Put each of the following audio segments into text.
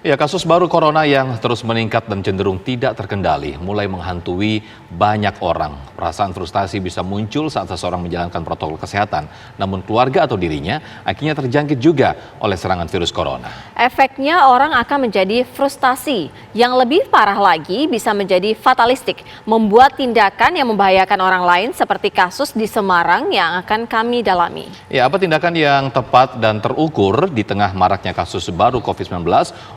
Ya, kasus baru corona yang terus meningkat dan cenderung tidak terkendali mulai menghantui banyak orang. Perasaan frustasi bisa muncul saat seseorang menjalankan protokol kesehatan, namun keluarga atau dirinya akhirnya terjangkit juga oleh serangan virus corona. Efeknya orang akan menjadi frustasi. Yang lebih parah lagi bisa menjadi fatalistik, membuat tindakan yang membahayakan orang lain seperti kasus di Semarang yang akan kami dalami. Ya, apa tindakan yang tepat dan terukur di tengah maraknya kasus baru COVID-19?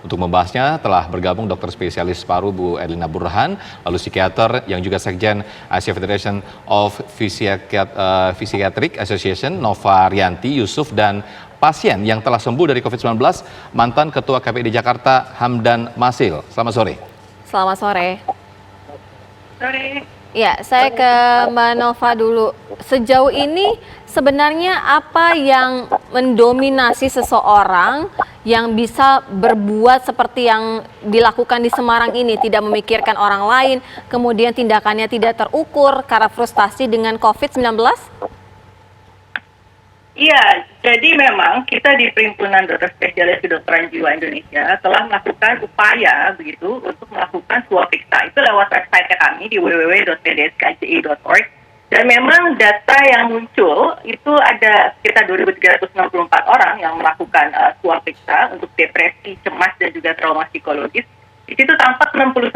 Untuk membahasnya telah bergabung dokter spesialis paru Bu Erlina Burhan, lalu psikiater yang juga sekjen Asia Federation of Psychiatric Association Nova Rianti Yusuf, dan pasien yang telah sembuh dari COVID-19 mantan Ketua KPID Jakarta Hamdan Masil. Selamat sore. Selamat sore. Sore. Ya, saya ke Mbak Nova dulu. Sejauh ini sebenarnya apa yang mendominasi seseorang yang bisa berbuat seperti yang dilakukan di Semarang ini, tidak memikirkan orang lain, kemudian tindakannya tidak terukur karena frustasi dengan COVID-19? Iya, jadi memang kita di Perhimpunan Dokter Spesialis Kedokteran Jiwa Indonesia telah melakukan upaya begitu untuk melakukan swapiksa. Itu lewat website kami di www.pdskji.org. Dan memang data yang muncul itu ada sekitar 2.364 orang yang melakukan swapiksa untuk depresi, cemas, dan juga trauma psikologis. Di situ tampak 69%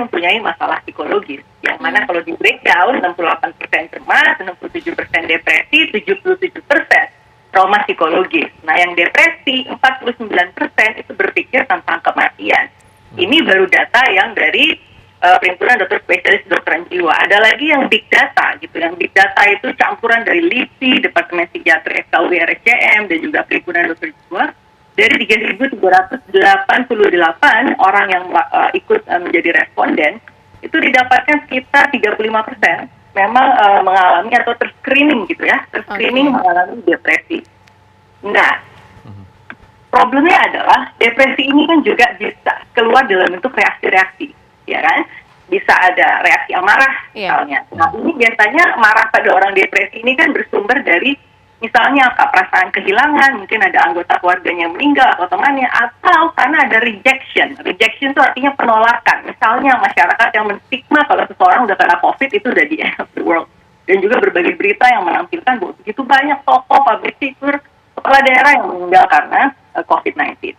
mempunyai masalah psikologis. Yang mana kalau di breakdown 68% cemas, 67% depresi, 77% trauma psikologis. Nah, yang depresi 49% itu berpikir tentang kematian. Ini baru data yang dari Perhimpunan Dokter Spesialis Kedokteran Jiwa. Ada lagi yang big data gitu. Yang big data itu campuran dari LIPSI, Departemen Psikiatri FKUI RSCM, dan juga Perhimpunan Dokter Jiwa. Dari 3.388 orang yang ikut menjadi responden, itu didapatkan sekitar 35% memang mengalami atau terscreening gitu ya, terscreening mengalami depresi. Nah, problemnya adalah depresi ini kan juga bisa keluar dalam bentuk reaksi-reaksi, ya kan? Bisa ada reaksi amarah misalnya. Nah, ini biasanya marah pada orang depresi ini kan bersumber dari misalnya perasaan kehilangan, mungkin ada anggota keluarganya yang meninggal atau temannya, atau karena ada rejection. Rejection itu artinya penolakan. Misalnya masyarakat yang menstigma kalau seseorang udah kena COVID itu udah the end of the world. Dan juga berbagai berita yang menampilkan bahwa begitu banyak tokoh, public figure, kepala daerah yang meninggal karena COVID-19.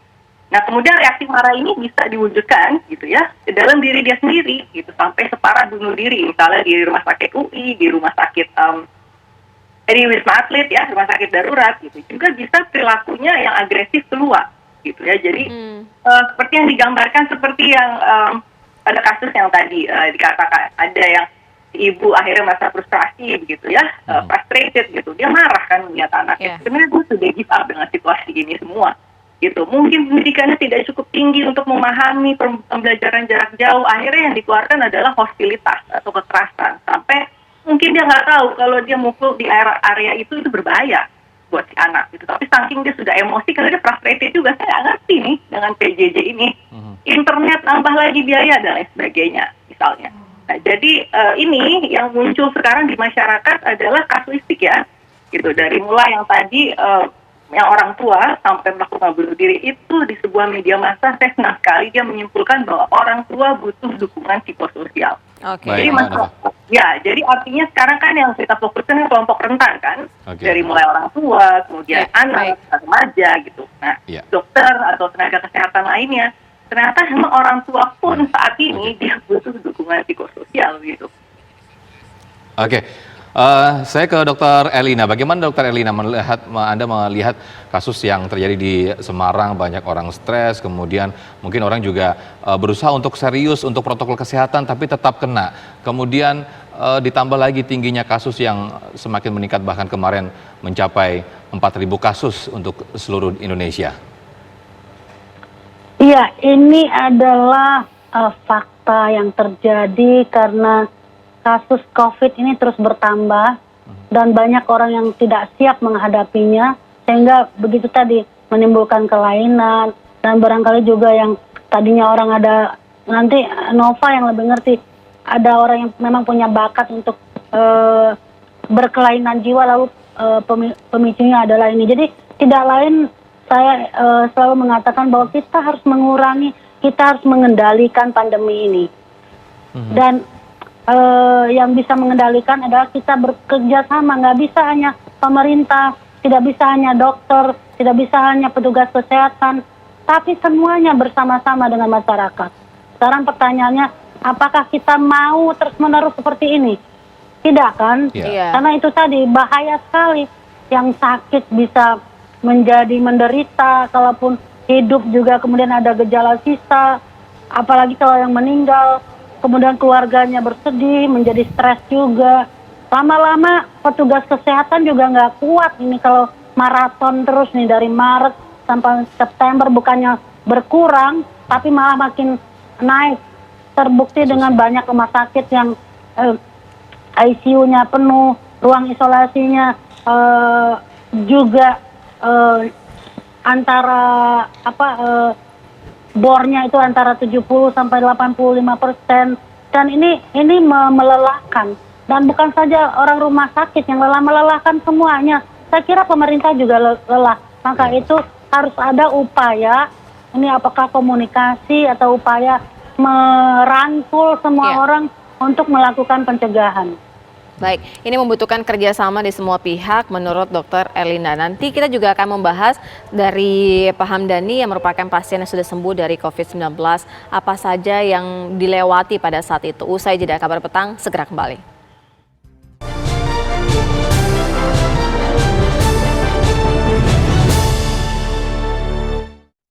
Nah, kemudian reaksi marah ini bisa diwujudkan gitu ya dalam diri dia sendiri gitu, sampai separah bunuh diri, misalnya di rumah sakit UI, di rumah sakit di Wisma Atlet ya, rumah sakit darurat gitu. Juga bisa perilakunya yang agresif keluar gitu ya. Jadi seperti yang digambarkan, seperti yang pada kasus yang tadi dikatakan, ada yang ibu akhirnya merasa frustrasi begitu ya, frustrated gitu. Dia marah kan melihat anaknya. Sebenarnya gue sudah give up dengan situasi ini semua gitu. Mungkin pendidikannya tidak cukup tinggi untuk memahami pembelajaran jarak jauh. Akhirnya yang dikeluarkan adalah hostilitas atau kekerasan, sampai mungkin dia nggak tahu kalau dia mukul di area itu berbahaya buat si anak gitu. Tapi saking dia sudah emosi karena dia frustrated juga, saya nggak ngerti nih dengan PJJ ini. Internet nambah lagi biaya dan lain sebagainya misalnya. Nah, jadi ini yang muncul sekarang di masyarakat adalah kasuistik ya, gitu. Dari mulai yang tadi yang orang tua sampai melakukan bunuh diri itu di sebuah media massa, saya senang sekali dia menyimpulkan bahwa orang tua butuh dukungan psikososial. Jadi jadi artinya sekarang kan yang kita fokuskan kelompok rentan kan, dari mulai orang tua, kemudian anak, remaja gitu. Nah, dokter atau tenaga kesehatan lainnya, ternyata memang orang tua pun saat ini dia butuh dukungan psikososial gitu. Saya ke Dr. Erlina. Bagaimana Dr. Erlina Anda melihat kasus yang terjadi di Semarang, banyak orang stres, kemudian mungkin orang juga berusaha untuk serius untuk protokol kesehatan tapi tetap kena. Kemudian ditambah lagi tingginya kasus yang semakin meningkat, bahkan kemarin mencapai 4.000 kasus untuk seluruh Indonesia. Iya, ini adalah fakta yang terjadi karena kasus COVID ini terus bertambah dan banyak orang yang tidak siap menghadapinya, sehingga begitu tadi menimbulkan kelainan, dan barangkali juga yang tadinya orang ada, nanti Nova yang lebih ngerti, ada orang yang memang punya bakat untuk berkelainan jiwa, lalu pemicunya adalah ini. Jadi tidak lain saya selalu mengatakan bahwa kita harus mengurangi, kita harus mengendalikan pandemi ini. Dan yang bisa mengendalikan adalah kita bekerja sama, nggak bisa hanya pemerintah, tidak bisa hanya dokter, tidak bisa hanya petugas kesehatan, tapi semuanya bersama-sama dengan masyarakat. Sekarang pertanyaannya, apakah kita mau terus-menerus seperti ini? Tidak kan? Iya. Karena itu tadi bahaya sekali. Yang sakit bisa menjadi menderita, kalaupun hidup juga kemudian ada gejala sisa, apalagi kalau yang meninggal, kemudian keluarganya bersedih, menjadi stres juga. Lama-lama petugas kesehatan juga nggak kuat ini kalau maraton terus nih dari Maret sampai September, bukannya berkurang, tapi malah makin naik. Terbukti dengan banyak rumah sakit yang ICU-nya penuh, ruang isolasinya juga antara bornya itu antara 70 sampai 85%, dan ini melelahkan, dan bukan saja orang rumah sakit yang lelah, melelahkan semuanya. Saya kira pemerintah juga lelah, maka itu harus ada upaya, ini apakah komunikasi atau upaya merangkul semua orang untuk melakukan pencegahan. Baik, ini membutuhkan kerjasama di semua pihak menurut Dr. Erlina. Nanti kita juga akan membahas dari Pak Hamdani yang merupakan pasien yang sudah sembuh dari COVID-19, apa saja yang dilewati pada saat itu. Usai jeda Kabar Petang, segera kembali.